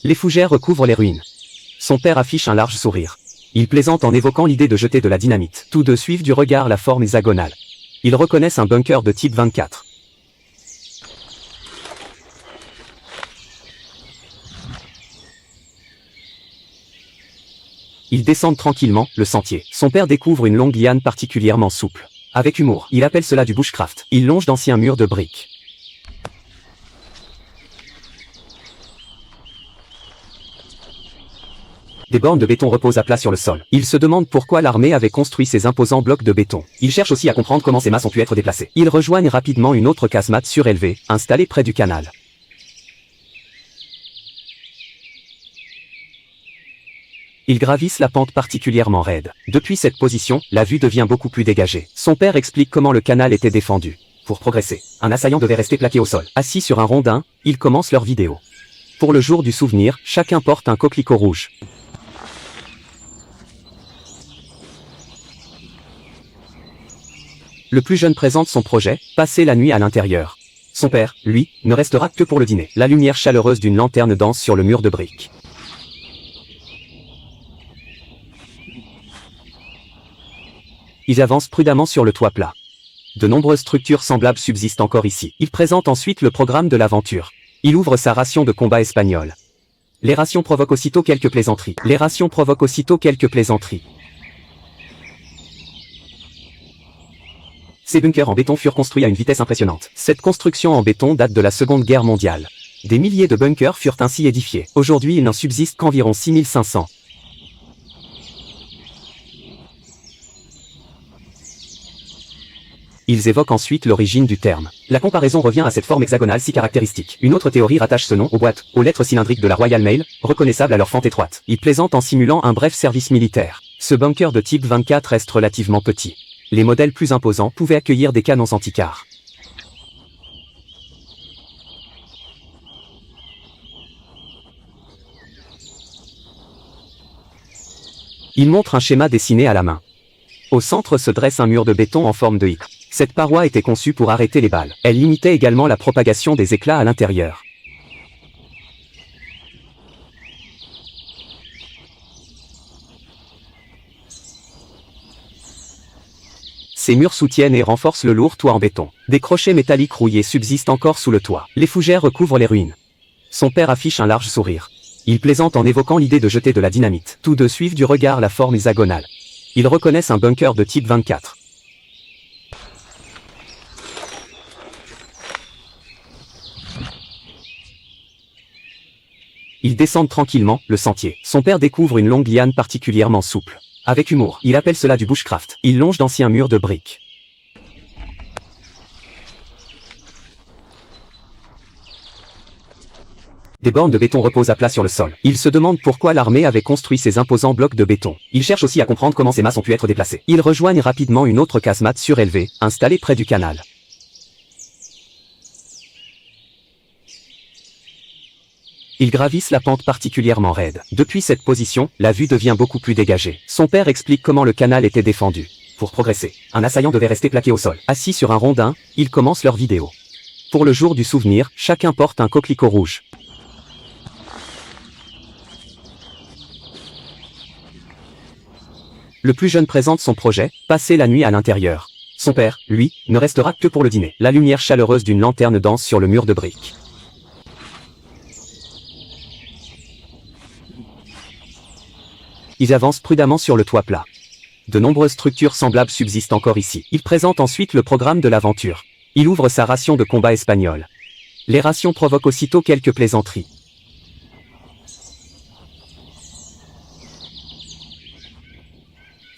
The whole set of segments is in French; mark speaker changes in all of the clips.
Speaker 1: Les fougères recouvrent les ruines. Son père affiche un large sourire. Il plaisante en évoquant l'idée de jeter de la dynamite. Tous deux suivent du regard la forme hexagonale. Ils reconnaissent un bunker de type 24. Ils descendent tranquillement le sentier. Son père découvre une longue liane particulièrement souple. Avec humour, il appelle cela du bushcraft. Il longe d'anciens murs de briques. Des bornes de béton reposent à plat sur le sol. Il se demande pourquoi l'armée avait construit ces imposants blocs de béton. Il cherche aussi à comprendre comment ces masses ont pu être déplacées. Ils rejoignent rapidement une autre casemate surélevée, installée près du canal. Ils gravissent la pente particulièrement raide. Depuis cette position, la vue devient beaucoup plus dégagée. Son père explique comment le canal était défendu. Pour progresser, un assaillant devait rester plaqué au sol. Assis sur un rondin, ils commencent leur vidéo. Pour le jour du souvenir, chacun porte un coquelicot rouge. Le plus jeune présente son projet, passer la nuit à l'intérieur. Son père, lui, ne restera que pour le dîner. La lumière chaleureuse d'une lanterne danse sur le mur de briques. Ils avancent prudemment sur le toit plat. De nombreuses structures semblables subsistent encore ici. Il présente ensuite le programme de l'aventure. Il ouvre sa ration de combat espagnole. Les rations provoquent aussitôt quelques plaisanteries. Ces bunkers en béton furent construits à une vitesse impressionnante. Cette construction en béton date de la Seconde Guerre mondiale. Des milliers de bunkers furent ainsi édifiés. Aujourd'hui, il n'en subsiste qu'environ 6500. Ils évoquent ensuite l'origine du terme. La comparaison revient à cette forme hexagonale si caractéristique. Une autre théorie rattache ce nom aux boîtes, aux lettres cylindriques de la Royal Mail, reconnaissables à leur fente étroite. Ils plaisantent en simulant un bref service militaire. Ce bunker de type 24 reste relativement petit. Les modèles plus imposants pouvaient accueillir des canons anti-chars. Il montre un schéma dessiné à la main. Au centre se dresse un mur de béton en forme de Y. Cette paroi était conçue pour arrêter les balles. Elle limitait également la propagation des éclats à l'intérieur. Ces murs soutiennent et renforcent le lourd toit en béton. Des crochets métalliques rouillés subsistent encore sous le toit. Les fougères recouvrent les ruines. Son père affiche un large sourire. Il plaisante en évoquant l'idée de jeter de la dynamite. Tous deux suivent du regard la forme hexagonale. Ils reconnaissent un bunker de type 24. Ils descendent tranquillement le sentier. Son père découvre une longue liane particulièrement souple. Avec humour, il appelle cela du bushcraft. Il longe d'anciens murs de briques. Des bornes de béton reposent à plat sur le sol. Il se demande pourquoi l'armée avait construit ces imposants blocs de béton. Il cherche aussi à comprendre comment ces masses ont pu être déplacées. Ils rejoignent rapidement une autre casemate surélevée, installée près du canal. Ils gravissent la pente particulièrement raide. Depuis cette position, la vue devient beaucoup plus dégagée. Son père explique comment le canal était défendu. Pour progresser, un assaillant devait rester plaqué au sol. Assis sur un rondin, ils commencent leur vidéo. Pour le jour du souvenir, chacun porte un coquelicot rouge. Le plus jeune présente son projet, passer la nuit à l'intérieur. Son père, lui, ne restera que pour le dîner. La lumière chaleureuse d'une lanterne danse sur le mur de briques. Ils avancent prudemment sur le toit plat. De nombreuses structures semblables subsistent encore ici. Il présente ensuite le programme de l'aventure. Il ouvre sa ration de combat espagnole. Les rations provoquent aussitôt quelques plaisanteries.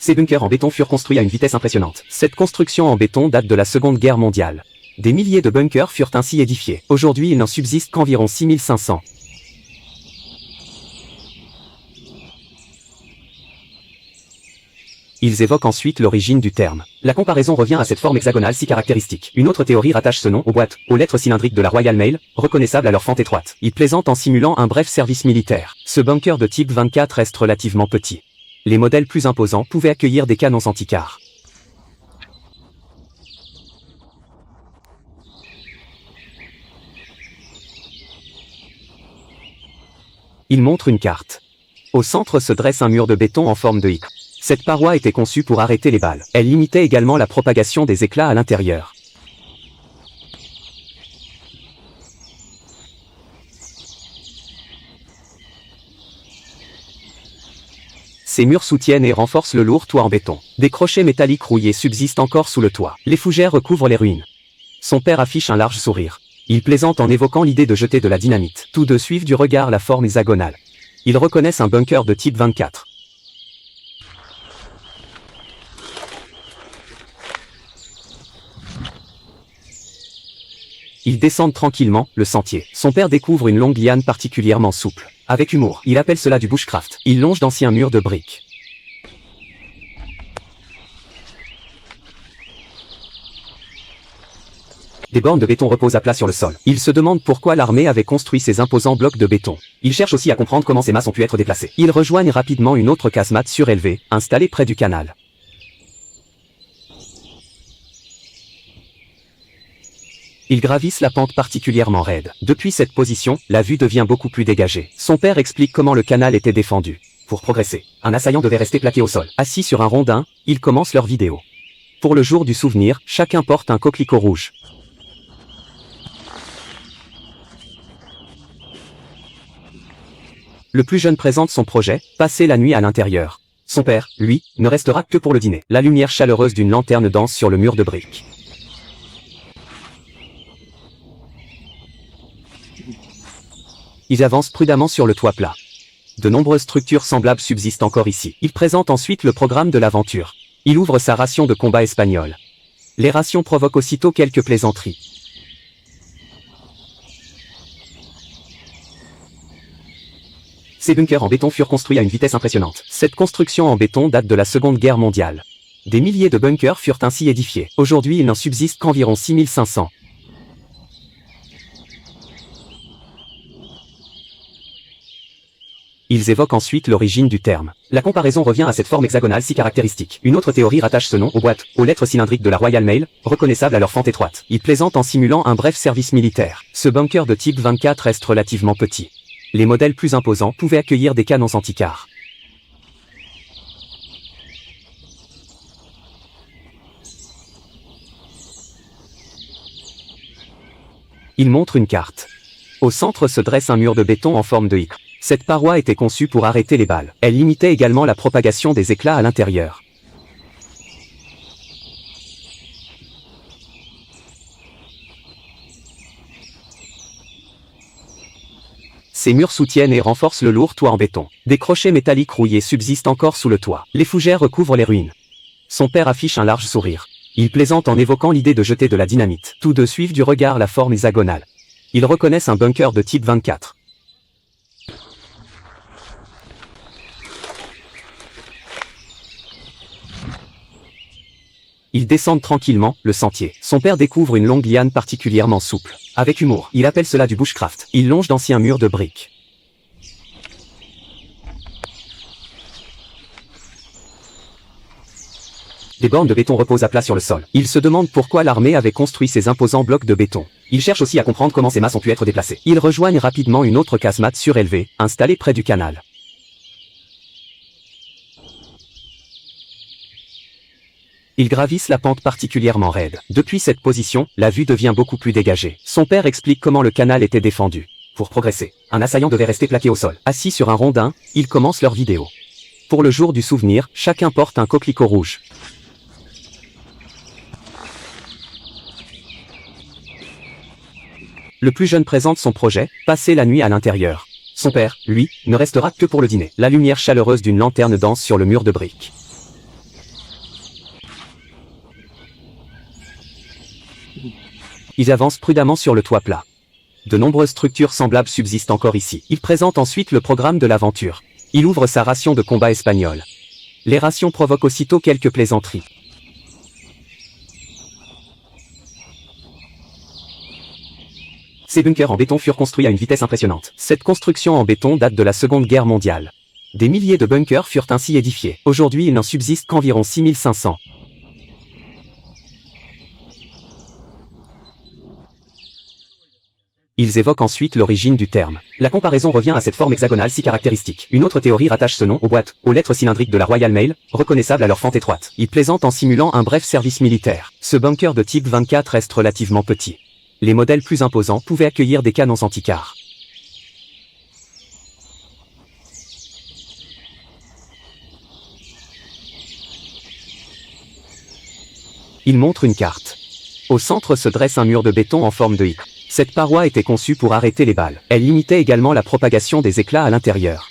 Speaker 1: Ces bunkers en béton furent construits à une vitesse impressionnante. Cette construction en béton date de la Seconde Guerre mondiale. Des milliers de bunkers furent ainsi édifiés. Aujourd'hui, il n'en subsiste qu'environ 6500. Ils évoquent ensuite l'origine du terme. La comparaison revient à cette forme hexagonale si caractéristique. Une autre théorie rattache ce nom aux boîtes, aux lettres cylindriques de la Royal Mail, reconnaissables à leur fente étroite. Ils plaisantent en simulant un bref service militaire. Ce bunker de type 24 reste relativement petit. Les modèles plus imposants pouvaient accueillir des canons anti-chars. Il montre une carte. Au centre se dresse un mur de béton en forme de Y. Cette paroi était conçue pour arrêter les balles. Elle limitait également la propagation des éclats à l'intérieur. Ces murs soutiennent et renforcent le lourd toit en béton. Des crochets métalliques rouillés subsistent encore sous le toit. Les fougères recouvrent les ruines. Son père affiche un large sourire. Il plaisante en évoquant l'idée de jeter de la dynamite. Tous deux suivent du regard la forme hexagonale. Ils reconnaissent un bunker de type 24. Ils descendent tranquillement le sentier. Son père découvre une longue liane particulièrement souple. Avec humour, il appelle cela du bushcraft. Il longe d'anciens murs de briques. Des bornes de béton reposent à plat sur le sol. Il se demande pourquoi l'armée avait construit ces imposants blocs de béton. Il cherche aussi à comprendre comment ces masses ont pu être déplacées. Ils rejoignent rapidement une autre casemate surélevée, installée près du canal. Ils gravissent la pente particulièrement raide. Depuis cette position, la vue devient beaucoup plus dégagée. Son père explique comment le canal était défendu. Pour progresser, un assaillant devait rester plaqué au sol. Assis sur un rondin, ils commencent leur vidéo. Pour le jour du souvenir, chacun porte un coquelicot rouge. Le plus jeune présente son projet, passer la nuit à l'intérieur. Son père, lui, ne restera que pour le dîner. La lumière chaleureuse d'une lanterne danse sur le mur de briques. Ils avancent prudemment sur le toit plat. De nombreuses structures semblables subsistent encore ici. Il présente ensuite le programme de l'aventure. Il ouvre sa ration de combat espagnole. Les rations provoquent aussitôt quelques plaisanteries. Ces bunkers en béton furent construits à une vitesse impressionnante. Cette construction en béton date de la Seconde Guerre mondiale. Des milliers de bunkers furent ainsi édifiés. Aujourd'hui, il n'en subsiste qu'environ 6500. Ils évoquent ensuite l'origine du terme. La comparaison revient à cette forme hexagonale si caractéristique. Une autre théorie rattache ce nom aux boîtes, aux lettres cylindriques de la Royal Mail, reconnaissables à leur fente étroite. Ils plaisantent en simulant un bref service militaire. Ce bunker de type 24 reste relativement petit. Les modèles plus imposants pouvaient accueillir des canons anti-car. Il montre une carte. Au centre se dresse un mur de béton en forme de Y. Cette paroi était conçue pour arrêter les balles. Elle limitait également la propagation des éclats à l'intérieur. Ces murs soutiennent et renforcent le lourd toit en béton. Des crochets métalliques rouillés subsistent encore sous le toit. Les fougères recouvrent les ruines. Son père affiche un large sourire. Il plaisante en évoquant l'idée de jeter de la dynamite. Tous deux suivent du regard la forme hexagonale. Ils reconnaissent un bunker de type 24. Ils descendent tranquillement le sentier. Son père découvre une longue liane particulièrement souple. Avec humour, il appelle cela du bushcraft. Il longe d'anciens murs de briques. Des bornes de béton reposent à plat sur le sol. Il se demande pourquoi l'armée avait construit ces imposants blocs de béton. Il cherche aussi à comprendre comment ces masses ont pu être déplacées. Ils rejoignent rapidement une autre casemate surélevée, installée près du canal. Ils gravissent la pente particulièrement raide. Depuis cette position, la vue devient beaucoup plus dégagée. Son père explique comment le canal était défendu. Pour progresser, un assaillant devait rester plaqué au sol. Assis sur un rondin, ils commencent leur vidéo. Pour le jour du souvenir, chacun porte un coquelicot rouge. Le plus jeune présente son projet, passer la nuit à l'intérieur. Son père, lui, ne restera que pour le dîner. La lumière chaleureuse d'une lanterne danse sur le mur de briques. Ils avancent prudemment sur le toit plat. De nombreuses structures semblables subsistent encore ici. Il présente ensuite le programme de l'aventure. Il ouvre sa ration de combat espagnole. Les rations provoquent aussitôt quelques plaisanteries. Ces bunkers en béton furent construits à une vitesse impressionnante. Cette construction en béton date de la Seconde Guerre mondiale. Des milliers de bunkers furent ainsi édifiés. Aujourd'hui, il n'en subsiste qu'environ 6500. Ils évoquent ensuite l'origine du terme. La comparaison revient à cette forme hexagonale si caractéristique. Une autre théorie rattache ce nom aux boîtes, aux lettres cylindriques de la Royal Mail, reconnaissables à leur fente étroite. Ils plaisantent en simulant un bref service militaire. Ce bunker de type 24 reste relativement petit. Les modèles plus imposants pouvaient accueillir des canons anti-car. Il montre une carte. Au centre se dresse un mur de béton en forme de I. Cette paroi était conçue pour arrêter les balles. Elle limitait également la propagation des éclats à l'intérieur.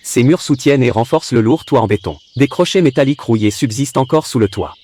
Speaker 1: Ces murs soutiennent et renforcent le lourd toit en béton. Des crochets métalliques rouillés subsistent encore sous le toit.